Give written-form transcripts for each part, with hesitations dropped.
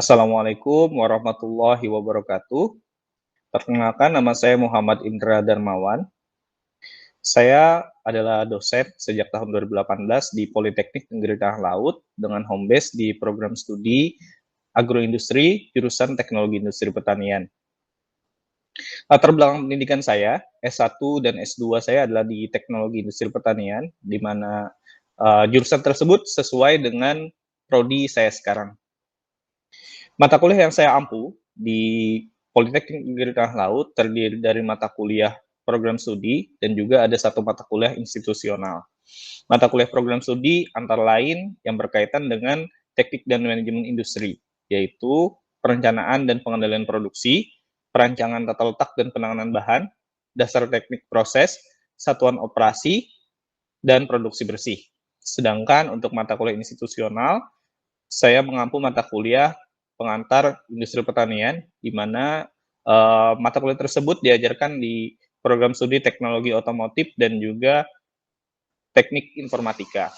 Assalamualaikum warahmatullahi wabarakatuh. Perkenalkan, nama saya Muhammad Indra Darmawan. Saya adalah dosen sejak tahun 2018 di Politeknik Negeri Tengah Laut dengan home base di program studi agroindustri jurusan Teknologi Industri Pertanian. Latar belakang pendidikan saya, S1 dan S2 saya adalah di Teknologi Industri Pertanian, di mana jurusan tersebut sesuai dengan prodi saya sekarang. Mata kuliah yang saya ampu di Politeknik Negeri Tengah Laut terdiri dari mata kuliah program studi dan juga ada satu mata kuliah institusional. Mata kuliah program studi antara lain yang berkaitan dengan teknik dan manajemen industri, yaitu perencanaan dan pengendalian produksi, perancangan tata letak dan penanganan bahan, dasar teknik proses, satuan operasi, dan produksi bersih. Sedangkan untuk mata kuliah institusional, saya mengampu mata kuliah pengantar industri pertanian, di mana mata kuliah tersebut diajarkan di program studi teknologi otomotif dan juga teknik informatika.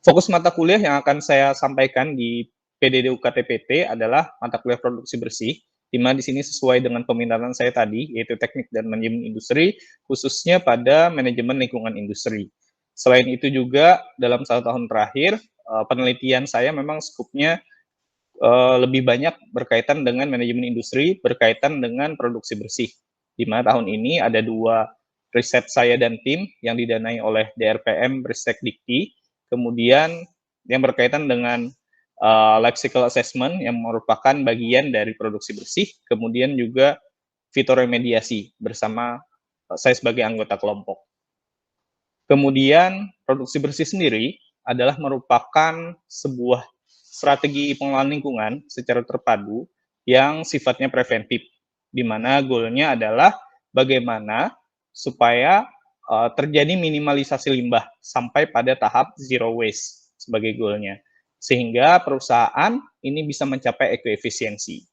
Fokus mata kuliah yang akan saya sampaikan di PDD UKT-PT adalah mata kuliah produksi bersih, di mana di sini sesuai dengan peminatan saya tadi, yaitu teknik dan manajemen industri, khususnya pada manajemen lingkungan industri. Selain itu juga dalam 1 tahun terakhir, penelitian saya memang skupnya lebih banyak berkaitan dengan manajemen industri, berkaitan dengan produksi bersih. Di mana tahun ini ada 2 riset saya dan tim yang didanai oleh DRPM Ristek Dikti, kemudian yang berkaitan dengan life cycle assessment yang merupakan bagian dari produksi bersih, kemudian juga fitoremediasi bersama saya sebagai anggota kelompok. Kemudian produksi bersih sendiri adalah merupakan sebuah strategi pengelolaan lingkungan secara terpadu yang sifatnya preventif, di mana goalnya adalah bagaimana supaya terjadi minimalisasi limbah sampai pada tahap zero waste sebagai goalnya, sehingga perusahaan ini bisa mencapai ekoefisiensi.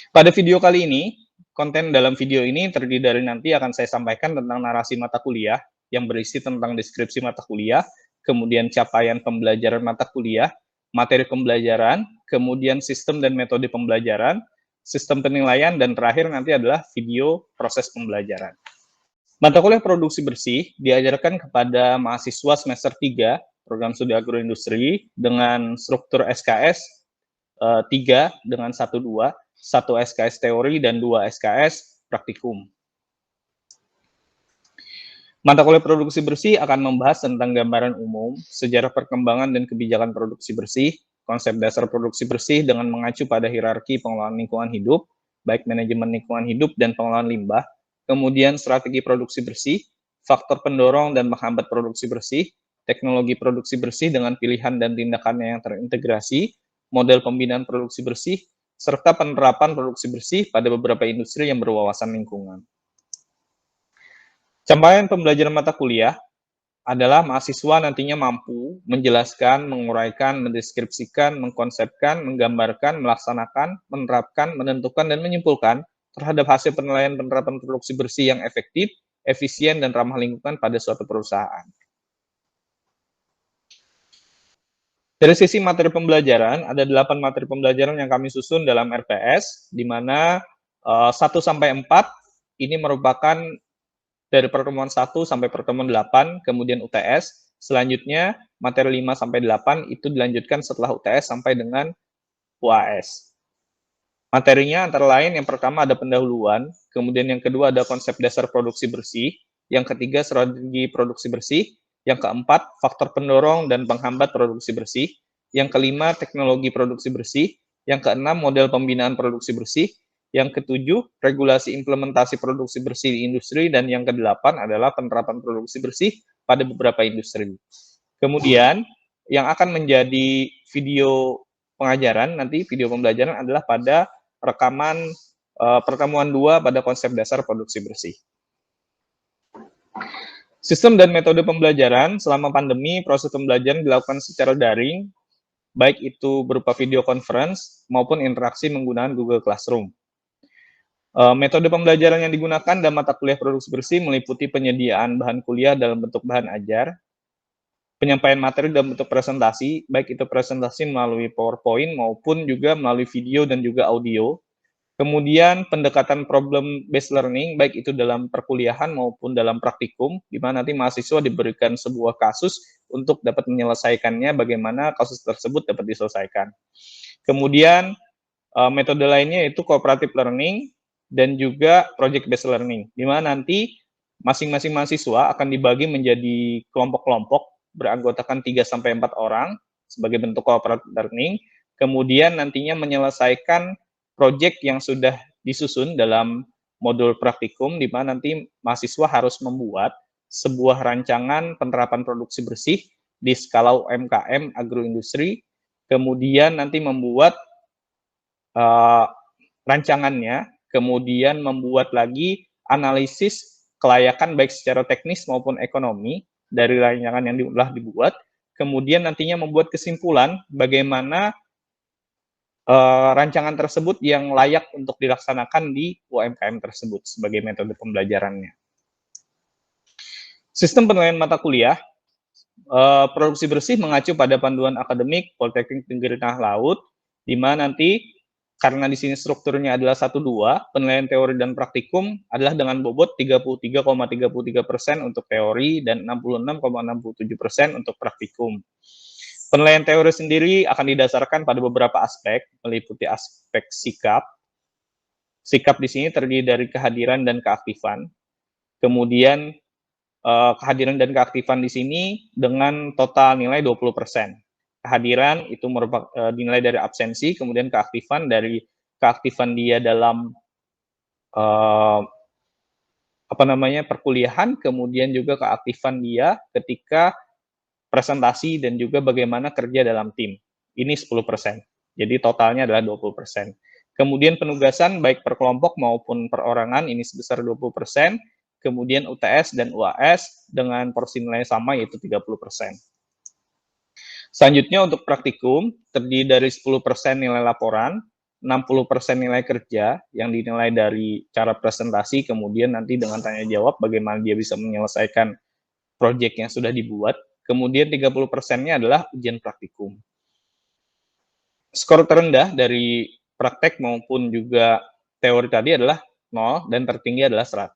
Pada video kali ini, konten dalam video ini terdiri dari nanti akan saya sampaikan tentang narasi mata kuliah yang berisi tentang deskripsi mata kuliah, kemudian capaian pembelajaran mata kuliah, materi pembelajaran, kemudian sistem dan metode pembelajaran, sistem penilaian, dan terakhir nanti adalah video proses pembelajaran. Mata kuliah produksi bersih diajarkan kepada mahasiswa semester 3 program studi agroindustri dengan struktur SKS 3 dengan 1-2, 1 SKS teori dan 2 SKS praktikum. Mata kuliah produksi bersih akan membahas tentang gambaran umum, sejarah perkembangan dan kebijakan produksi bersih, konsep dasar produksi bersih dengan mengacu pada hierarki pengelolaan lingkungan hidup, baik manajemen lingkungan hidup dan pengelolaan limbah, kemudian strategi produksi bersih, faktor pendorong dan menghambat produksi bersih, teknologi produksi bersih dengan pilihan dan tindakannya yang terintegrasi, model pembinaan produksi bersih, serta penerapan produksi bersih pada beberapa industri yang berwawasan lingkungan. Capaian pembelajaran mata kuliah adalah mahasiswa nantinya mampu menjelaskan, menguraikan, mendeskripsikan, mengkonsepkan, menggambarkan, melaksanakan, menerapkan, menentukan, dan menyimpulkan terhadap hasil penilaian penerapan produksi bersih yang efektif, efisien, dan ramah lingkungan pada suatu perusahaan. Dari sisi materi pembelajaran, ada 8 materi pembelajaran yang kami susun dalam RPS, di mana 1-4 ini merupakan dari pertemuan 1 sampai pertemuan 8, kemudian UTS. Selanjutnya, materi 5-8 itu dilanjutkan setelah UTS sampai dengan UAS. Materinya antara lain, yang pertama ada pendahuluan, kemudian yang kedua ada konsep dasar produksi bersih, yang ketiga strategi produksi bersih, yang keempat faktor pendorong dan penghambat produksi bersih, yang kelima teknologi produksi bersih, yang keenam model pembinaan produksi bersih, yang ketujuh regulasi implementasi produksi bersih di industri, dan yang kedelapan adalah penerapan produksi bersih pada beberapa industri. Kemudian yang akan menjadi video pengajaran nanti, video pembelajaran adalah pada rekaman pertemuan 2 pada konsep dasar produksi bersih. Sistem dan metode pembelajaran selama pandemi, proses pembelajaran dilakukan secara daring, baik itu berupa video conference maupun interaksi menggunakan Google Classroom. Metode pembelajaran yang digunakan dalam mata kuliah produksi bersih meliputi penyediaan bahan kuliah dalam bentuk bahan ajar, penyampaian materi dalam bentuk presentasi, baik itu presentasi melalui PowerPoint maupun juga melalui video dan juga audio. Kemudian pendekatan problem based learning, baik itu dalam perkuliahan maupun dalam praktikum, di mana nanti mahasiswa diberikan sebuah kasus untuk dapat menyelesaikannya, bagaimana kasus tersebut dapat diselesaikan. Kemudian metode lainnya yaitu cooperative learning dan juga project based learning, di mana nanti masing-masing mahasiswa akan dibagi menjadi kelompok-kelompok beranggotakan 3-4 orang sebagai bentuk cooperative learning, kemudian nantinya menyelesaikan proyek yang sudah disusun dalam modul praktikum, di mana nanti mahasiswa harus membuat sebuah rancangan penerapan produksi bersih di skala UMKM agroindustri, kemudian nanti membuat rancangannya, kemudian membuat lagi analisis kelayakan baik secara teknis maupun ekonomi dari rancangan yang telah dibuat, kemudian nantinya membuat kesimpulan bagaimana rancangan tersebut yang layak untuk dilaksanakan di UMKM tersebut sebagai metode pembelajarannya. Sistem penilaian mata kuliah, produksi bersih mengacu pada panduan akademik Politeknik Negeri Tengah Laut, di mana nanti karena di sini strukturnya adalah 1-2, penilaian teori dan praktikum adalah dengan bobot 33,33% untuk teori dan 66,67% untuk praktikum. Penilaian teori sendiri akan didasarkan pada beberapa aspek, meliputi aspek sikap. Sikap di sini terdiri dari kehadiran dan keaktifan. Kemudian kehadiran dan keaktifan di sini dengan total nilai 20%. Kehadiran itu merupakan dinilai dari absensi, kemudian keaktifan dari keaktifan dia dalam perkuliahan, kemudian juga keaktifan dia ketika presentasi dan juga bagaimana kerja dalam tim. Ini 10%. Jadi totalnya adalah 20%. Kemudian penugasan baik per kelompok maupun perorangan ini sebesar 20%. Kemudian UTS dan UAS dengan porsi nilai sama yaitu 30%. Selanjutnya untuk praktikum terdiri dari 10% nilai laporan, 60% nilai kerja yang dinilai dari cara presentasi, kemudian nanti dengan tanya jawab bagaimana dia bisa menyelesaikan proyek yang sudah dibuat. Kemudian 30%-nya adalah ujian praktikum. Skor terendah dari praktek maupun juga teori tadi adalah 0 dan tertinggi adalah 100.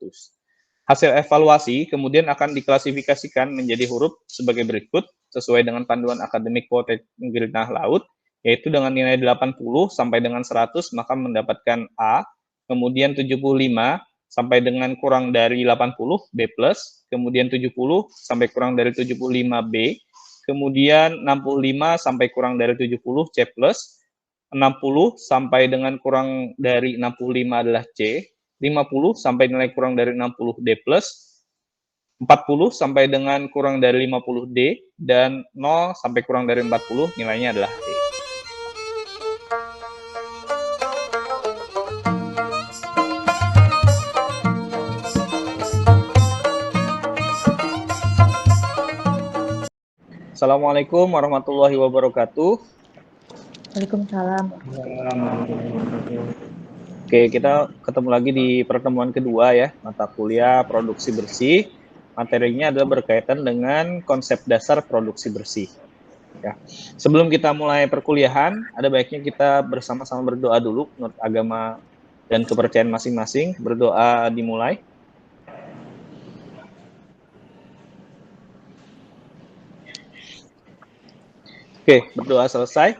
Hasil evaluasi kemudian akan diklasifikasikan menjadi huruf sebagai berikut sesuai dengan panduan akademik Politeknik Negeri Tengah Laut, yaitu dengan nilai 80 sampai dengan 100 maka mendapatkan A, kemudian 75 sampai dengan kurang dari 80 B+, kemudian 70 sampai kurang dari 75 B, kemudian 65 sampai kurang dari 70 C+, 60 sampai dengan kurang dari 65 adalah C, 50 sampai nilai kurang dari 60 D+, 40 sampai dengan kurang dari 50 D, dan 0 sampai kurang dari 40 nilainya adalah E. Assalamualaikum warahmatullahi wabarakatuh. Waalaikumsalam. Oke, kita ketemu lagi di pertemuan kedua ya, mata kuliah produksi bersih. Materinya adalah berkaitan dengan konsep dasar produksi bersih. Ya. Sebelum kita mulai perkuliahan, ada baiknya kita bersama-sama berdoa dulu menurut agama dan kepercayaan masing-masing. Berdoa dimulai. Oke, berdoa selesai.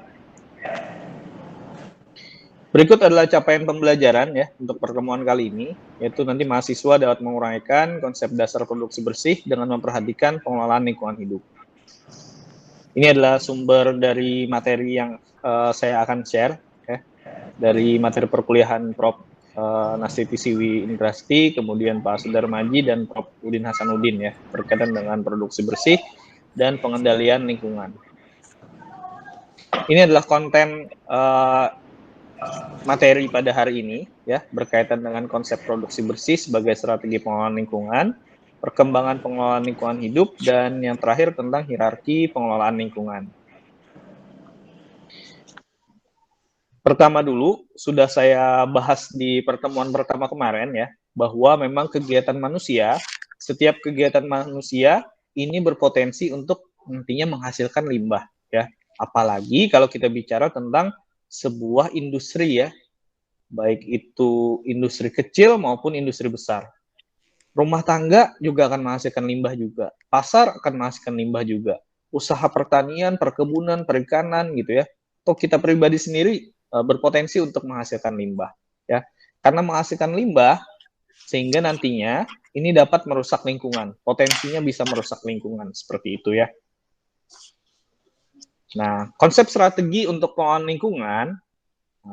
Berikut adalah capaian pembelajaran ya untuk pertemuan kali ini, yaitu nanti mahasiswa dapat menguraikan konsep dasar produksi bersih dengan memperhatikan pengelolaan lingkungan hidup. Ini adalah sumber dari materi yang saya akan share ya, dari materi perkuliahan Prof. Nasti Siwi Indrasti, kemudian Pak Sudarmaji dan Prof. Udin Hasanuddin ya, berkaitan dengan produksi bersih dan pengendalian lingkungan. Ini adalah konten materi pada hari ini ya, berkaitan dengan konsep produksi bersih sebagai strategi pengelolaan lingkungan, perkembangan pengelolaan lingkungan hidup, dan yang terakhir tentang hierarki pengelolaan lingkungan. Pertama dulu, sudah saya bahas di pertemuan pertama kemarin ya, bahwa memang kegiatan manusia, setiap kegiatan manusia ini berpotensi untuk nantinya menghasilkan limbah ya. Apalagi kalau kita bicara tentang sebuah industri ya, baik itu industri kecil maupun industri besar. Rumah tangga juga akan menghasilkan limbah juga. Pasar akan menghasilkan limbah juga. Usaha pertanian, perkebunan, perikanan gitu ya. Atau kita pribadi sendiri berpotensi untuk menghasilkan limbah ya. Karena menghasilkan limbah sehingga nantinya ini dapat merusak lingkungan. Potensinya bisa merusak lingkungan seperti itu ya. Nah, konsep strategi untuk pengelolaan lingkungan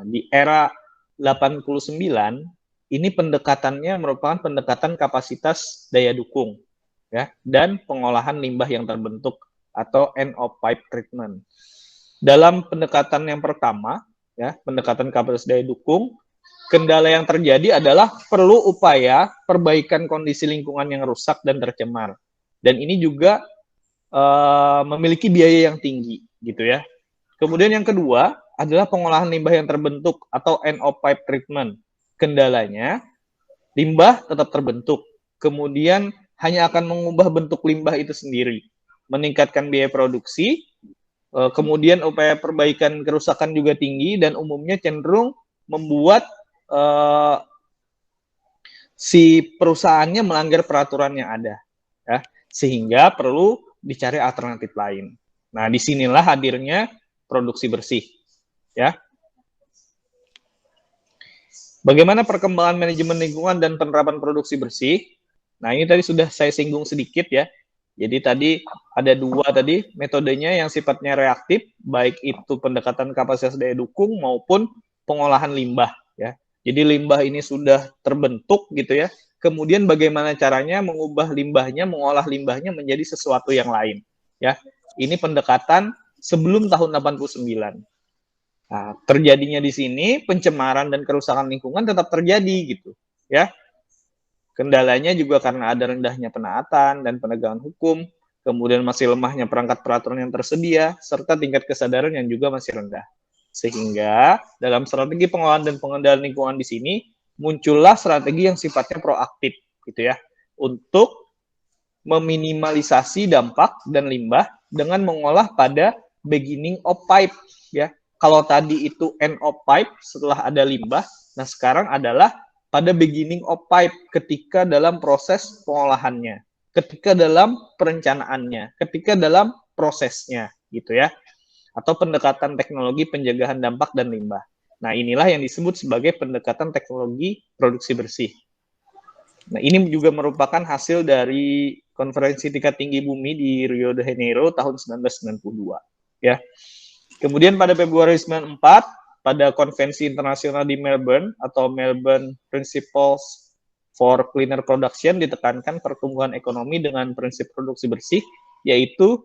di era 89 ini pendekatannya merupakan pendekatan kapasitas daya dukung ya dan pengolahan limbah yang terbentuk atau end of pipe treatment. Dalam pendekatan yang pertama ya, pendekatan kapasitas daya dukung, kendala yang terjadi adalah perlu upaya perbaikan kondisi lingkungan yang rusak dan tercemar. Dan ini juga memiliki biaya yang tinggi gitu ya. Kemudian yang kedua adalah pengolahan limbah yang terbentuk atau end of pipe treatment. Kendalanya, limbah tetap terbentuk. Kemudian hanya akan mengubah bentuk limbah itu sendiri. Meningkatkan biaya produksi, kemudian upaya perbaikan kerusakan juga tinggi dan umumnya cenderung membuat si perusahaannya melanggar peraturan yang ada. Ya. Sehingga perlu dicari alternatif lain. Nah, disinilah hadirnya produksi bersih. Ya. Bagaimana perkembangan manajemen lingkungan dan penerapan produksi bersih? Nah, ini tadi sudah saya singgung sedikit ya. Jadi tadi ada dua tadi metodenya yang sifatnya reaktif, baik itu pendekatan kapasitas daya dukung maupun pengolahan limbah ya. Jadi limbah ini sudah terbentuk gitu ya. Kemudian bagaimana caranya mengubah limbahnya, mengolah limbahnya menjadi sesuatu yang lain ya. Ini pendekatan sebelum tahun 89. Nah, terjadinya di sini pencemaran dan kerusakan lingkungan tetap terjadi gitu, ya. Kendalanya juga karena ada rendahnya penaatan dan penegakan hukum, kemudian masih lemahnya perangkat peraturan yang tersedia, serta tingkat kesadaran yang juga masih rendah. Sehingga dalam strategi pengelolaan dan pengendalian lingkungan di sini muncullah strategi yang sifatnya proaktif, gitu ya, untuk meminimalisasi dampak dan limbah dengan mengolah pada beginning of pipe, ya. Kalau tadi itu end of pipe setelah ada limbah, nah sekarang adalah pada beginning of pipe ketika dalam proses pengolahannya, ketika dalam perencanaannya, ketika dalam prosesnya gitu ya. Atau pendekatan teknologi pencegahan dampak dan limbah. Nah, inilah yang disebut sebagai pendekatan teknologi produksi bersih. Nah, ini juga merupakan hasil dari konferensi tingkat tinggi bumi di Rio de Janeiro tahun 1992 ya. Kemudian pada Februari 94 pada konvensi internasional di Melbourne atau Melbourne Principles for Cleaner Production ditekankan pertumbuhan ekonomi dengan prinsip produksi bersih yaitu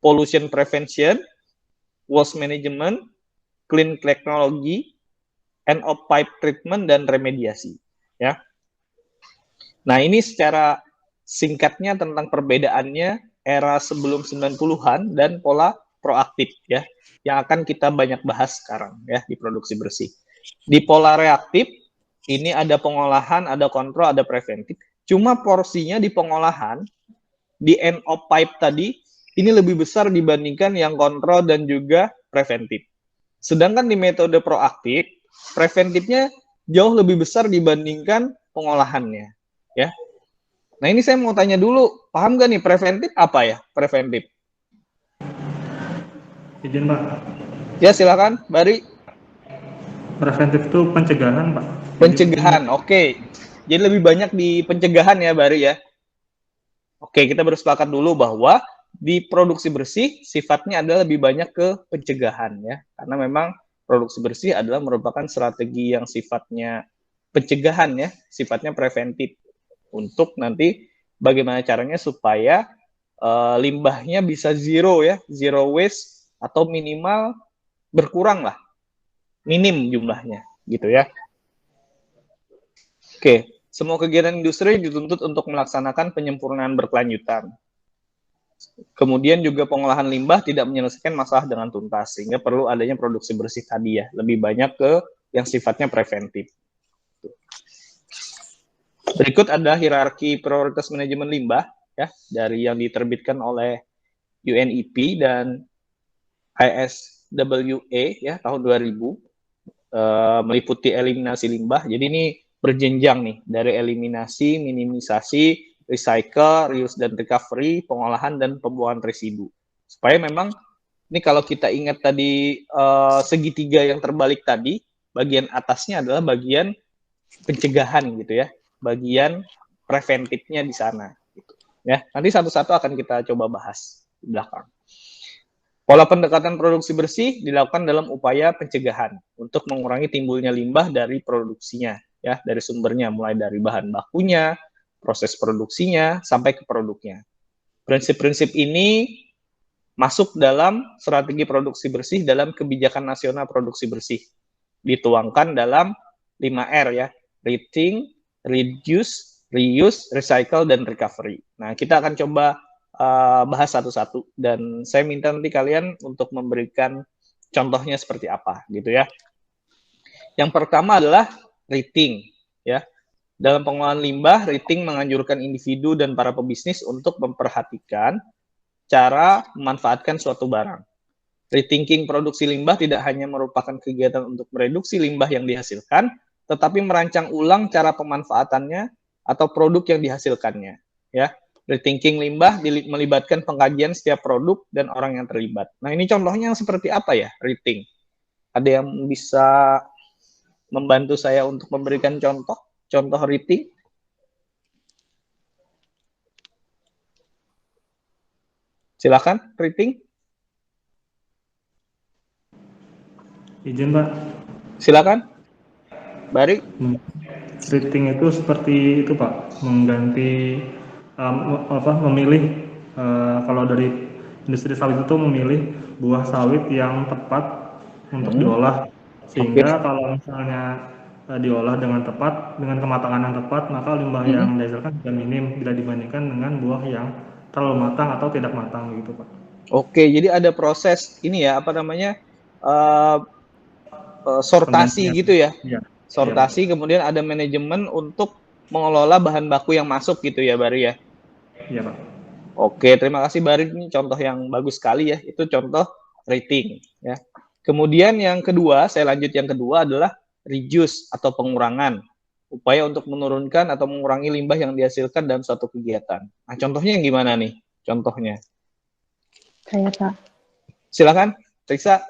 pollution prevention, waste management, clean technology, end of pipe treatment dan remediasi ya. Nah, ini secara singkatnya tentang perbedaannya era sebelum 90-an dan pola proaktif ya yang akan kita banyak bahas sekarang ya di produksi bersih. Di pola reaktif ini ada pengolahan, ada kontrol, ada preventif. Cuma porsinya di pengolahan di end of pipe tadi ini lebih besar dibandingkan yang kontrol dan juga preventif. Sedangkan di metode proaktif, preventifnya jauh lebih besar dibandingkan pengolahannya ya. Nah, ini saya mau tanya dulu, paham nggak nih preventif apa ya? Preventif. Izin Pak. Ya, silakan, Bari. Preventif itu pencegahan Pak. Pencegahan, oke. Jadi lebih banyak di pencegahan ya, Bari ya. Oke, kita bersepakat dulu bahwa di produksi bersih sifatnya adalah lebih banyak ke pencegahan ya. Karena memang produksi bersih adalah merupakan strategi yang sifatnya pencegahan ya, sifatnya preventif. Untuk nanti bagaimana caranya supaya limbahnya bisa zero ya, zero waste atau minimal berkurang lah, minim jumlahnya gitu ya. Oke, semua kegiatan industri dituntut untuk melaksanakan penyempurnaan berkelanjutan. Kemudian juga pengolahan limbah tidak menyelesaikan masalah dengan tuntas, sehingga perlu adanya produksi bersih tadi ya, lebih banyak ke yang sifatnya preventif. Berikut ada hierarki prioritas manajemen limbah ya dari yang diterbitkan oleh UNEP dan ISWA ya tahun 2000 meliputi eliminasi limbah. Jadi ini berjenjang nih dari eliminasi, minimisasi, recycle, reuse dan recovery, pengolahan dan pembuangan residu. Supaya memang ini kalau kita ingat tadi segitiga yang terbalik tadi, bagian atasnya adalah bagian pencegahan gitu ya, bagian preventifnya di sana. Gitu. Ya, nanti satu-satu akan kita coba bahas di belakang. Pola pendekatan produksi bersih dilakukan dalam upaya pencegahan untuk mengurangi timbulnya limbah dari produksinya, ya, dari sumbernya, mulai dari bahan bakunya, proses produksinya, sampai ke produknya. Prinsip-prinsip ini masuk dalam strategi produksi bersih dalam kebijakan nasional produksi bersih. Dituangkan dalam 5R ya, rethink, reduce, reuse, recycle, dan recovery. Nah, kita akan coba bahas satu-satu dan saya minta nanti kalian untuk memberikan contohnya seperti apa gitu ya. Yang pertama adalah rethink ya. Dalam pengolahan limbah, rethink menganjurkan individu dan para pebisnis untuk memperhatikan cara memanfaatkan suatu barang. Rethinking produksi limbah tidak hanya merupakan kegiatan untuk mereduksi limbah yang dihasilkan, tetapi merancang ulang cara pemanfaatannya atau produk yang dihasilkannya ya. Rethinking limbah melibatkan pengkajian setiap produk dan orang yang terlibat. Nah, ini contohnya seperti apa ya, rethink? Ada yang bisa membantu saya untuk memberikan contoh rethink? Silakan, rethink. Izin, Pak. Silakan. Bari. Rethink itu seperti itu, Pak. Mengganti memilih kalau dari industri sawit itu memilih buah sawit yang tepat untuk diolah, sehingga kalau misalnya diolah dengan tepat, dengan kematangan yang tepat, maka limbah yang dihasilkan sudah minim bila dibandingkan dengan buah yang terlalu matang atau tidak matang gitu, Pak. Oke, jadi ada proses ini ya, apa namanya, sortasi gitu ya. Sortasi, kemudian ada manajemen untuk mengelola bahan baku yang masuk gitu ya, Bari ya? Iya, Pak. Oke, terima kasih Bari, ini contoh yang bagus sekali ya, itu contoh rethink ya. Kemudian yang kedua, saya lanjut yang kedua adalah reduce atau pengurangan. Upaya untuk menurunkan atau mengurangi limbah yang dihasilkan dalam suatu kegiatan. Nah, contohnya yang gimana nih? Contohnya. Saya, Pak. Silakan, Riksa.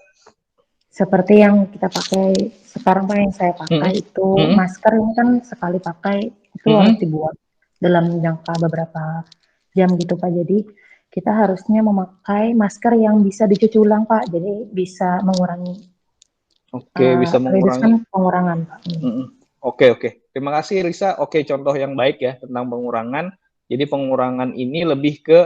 Seperti yang kita pakai sekarang, Pak, yang saya pakai itu masker ini kan sekali pakai itu harus dibuat dalam jangka beberapa jam gitu, Pak. Jadi kita harusnya memakai masker yang bisa dicuci ulang, Pak. Jadi bisa mengurangi. Oke, bisa mengurangi pengurangan, Pak. Oke. Terima kasih, Risa. Oke, contoh yang baik ya tentang pengurangan. Jadi pengurangan ini lebih ke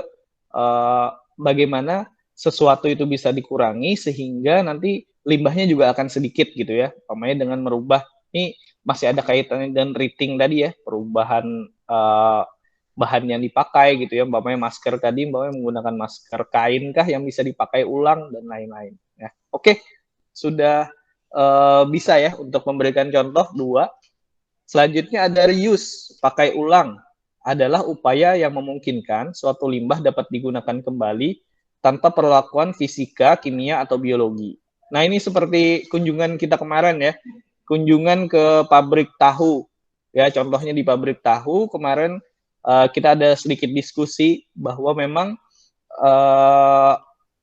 bagaimana sesuatu itu bisa dikurangi sehingga nanti limbahnya juga akan sedikit gitu ya. Umpamanya dengan merubah, ini masih ada kaitannya dengan rethink tadi ya, perubahan bahan yang dipakai gitu ya. Umpamanya masker tadi, umpamanya menggunakan masker kain kah yang bisa dipakai ulang dan lain-lain. Ya. Oke, sudah bisa ya untuk memberikan contoh 2. Selanjutnya ada reuse, pakai ulang, adalah upaya yang memungkinkan suatu limbah dapat digunakan kembali tanpa perlakuan fisika, kimia, atau biologi. Nah, ini seperti kunjungan kita kemarin ya, kunjungan ke pabrik tahu. Ya, contohnya di pabrik tahu, kemarin kita ada sedikit diskusi bahwa memang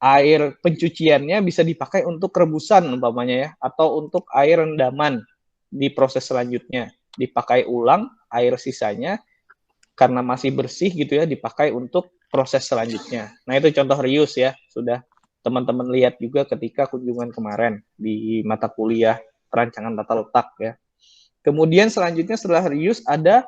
air pencuciannya bisa dipakai untuk rebusan umpamanya ya, atau untuk air rendaman di proses selanjutnya. Dipakai ulang air sisanya karena masih bersih gitu ya, dipakai untuk proses selanjutnya. Nah, itu contoh reuse ya, sudah teman-teman lihat juga ketika kunjungan kemarin di mata kuliah perancangan tata letak ya. Kemudian selanjutnya setelah reuse ada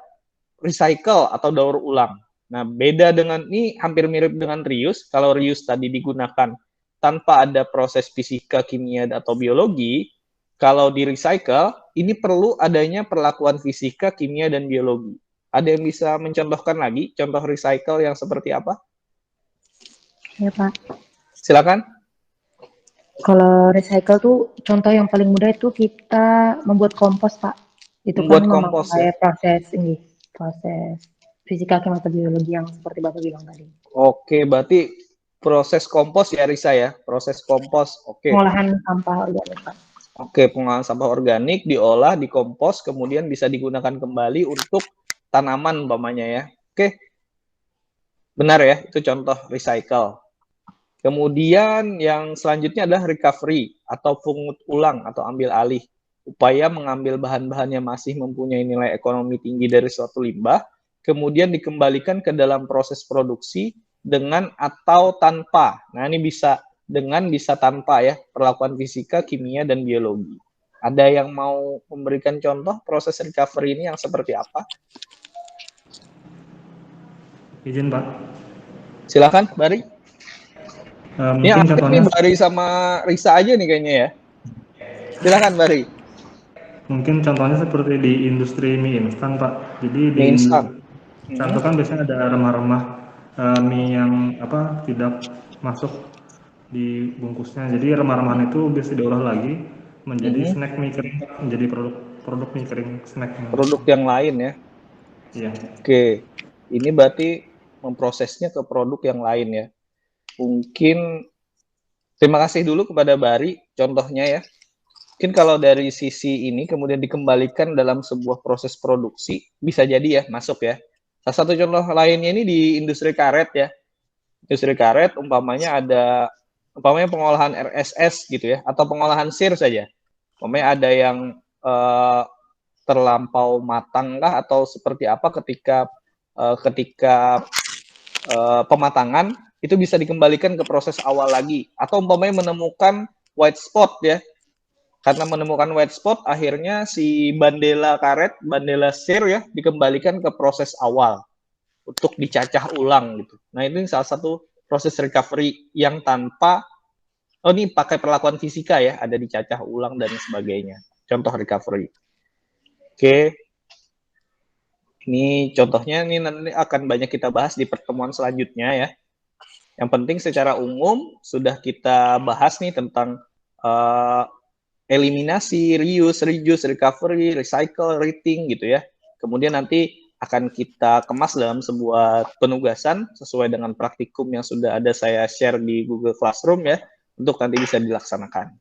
recycle atau daur ulang. Nah, beda dengan ini hampir mirip dengan reuse. Kalau reuse tadi digunakan tanpa ada proses fisika, kimia, atau biologi, kalau di recycle, ini perlu adanya perlakuan fisika, kimia, dan biologi. Ada yang bisa mencontohkan lagi contoh recycle yang seperti apa? Ya, Pak. Silakan. Kalau recycle tuh contoh yang paling mudah itu kita membuat kompos, Pak. Itu membuat kan kompos memakai ya. proses fisika, kimia, atau biologi yang seperti Bapak bilang tadi. Oke, berarti proses kompos ya Risa ya, proses kompos. Oke. Pengolahan sampah organik, Pak. Oke, pengolahan sampah organik diolah, dikompos, kemudian bisa digunakan kembali untuk tanaman umpamanya ya. Oke. Benar ya, itu contoh recycle. Kemudian yang selanjutnya adalah recovery atau pungut ulang atau ambil alih. Upaya mengambil bahan-bahan yang masih mempunyai nilai ekonomi tinggi dari suatu limbah, kemudian dikembalikan ke dalam proses produksi dengan atau tanpa. Nah, ini bisa dengan, bisa tanpa ya, perlakuan fisika, kimia, dan biologi. Ada yang mau memberikan contoh proses recovery ini yang seperti apa? Izin Pak. Silakan, Bari. Ini Mungkin aktif contohnya nih Bari sama Risa aja nih kayaknya ya. Silakan Bari. mungkin contohnya seperti di industri mie instan Pak. Jadi di Mie instan. instan itu kan biasanya ada remah-remah mie yang tidak masuk di bungkusnya. Jadi remah-remahan itu bisa diolah lagi menjadi snack mie kering, menjadi produk mie kering snack. Produk yang lain ya. Iya. Oke. Ini berarti memprosesnya ke produk yang lain ya. Mungkin terima kasih dulu kepada Bari contohnya ya. Mungkin kalau dari sisi ini kemudian dikembalikan dalam sebuah proses produksi, bisa jadi ya masuk ya. Salah satu contoh lainnya ini di industri karet ya. Industri karet umpamanya pengolahan RSS gitu ya, atau pengolahan sir saja. Umpamanya ada yang terlampau matang kah atau seperti apa ketika pematangan itu bisa dikembalikan ke proses awal lagi, atau umpamanya menemukan white spot ya. Karena menemukan white spot, akhirnya si bandela karet, bandela sir ya, dikembalikan ke proses awal untuk dicacah ulang gitu. Nah, ini salah satu proses recovery yang tanpa, ini pakai perlakuan fisika ya, ada dicacah ulang dan sebagainya. Contoh recovery. Oke. Ini contohnya, ini nanti akan banyak kita bahas di pertemuan selanjutnya ya. Yang penting secara umum sudah kita bahas nih tentang eliminasi, reuse, recovery, recycle, rating gitu ya. Kemudian nanti akan kita kemas dalam sebuah penugasan sesuai dengan praktikum yang sudah ada saya share di Google Classroom ya, untuk nanti bisa dilaksanakan.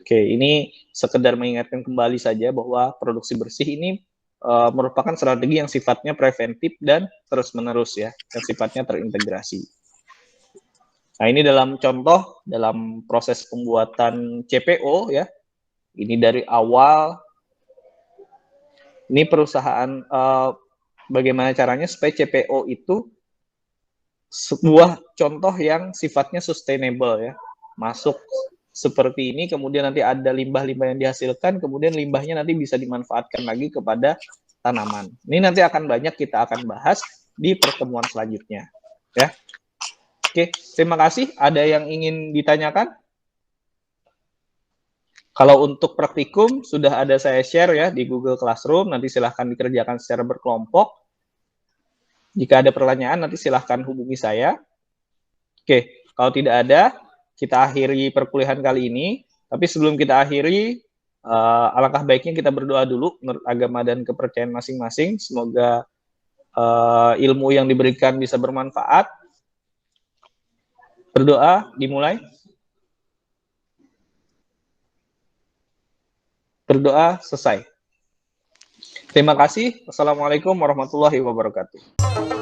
Oke, ini sekedar mengingatkan kembali saja bahwa produksi bersih ini merupakan strategi yang sifatnya preventif dan terus-menerus ya, yang sifatnya terintegrasi. Nah, ini dalam contoh, dalam proses pembuatan CPO ya, ini dari awal, ini perusahaan, bagaimana caranya supaya CPO itu sebuah contoh yang sifatnya sustainable ya, masuk seperti ini, kemudian nanti ada limbah-limbah yang dihasilkan, kemudian limbahnya nanti bisa dimanfaatkan lagi kepada tanaman. Ini nanti akan banyak kita akan bahas di pertemuan selanjutnya ya. Oke, terima kasih. Ada yang ingin ditanyakan? Kalau untuk praktikum sudah ada saya share ya di Google Classroom, nanti silahkan dikerjakan secara berkelompok. Jika ada pertanyaan nanti silahkan hubungi saya. Oke, kalau tidak ada, kita akhiri perkuliahan kali ini. Tapi sebelum kita akhiri, alangkah baiknya kita berdoa dulu menurut agama dan kepercayaan masing-masing. Semoga ilmu yang diberikan bisa bermanfaat. Berdoa, dimulai. Berdoa, selesai. Terima kasih. Wassalamualaikum warahmatullahi wabarakatuh.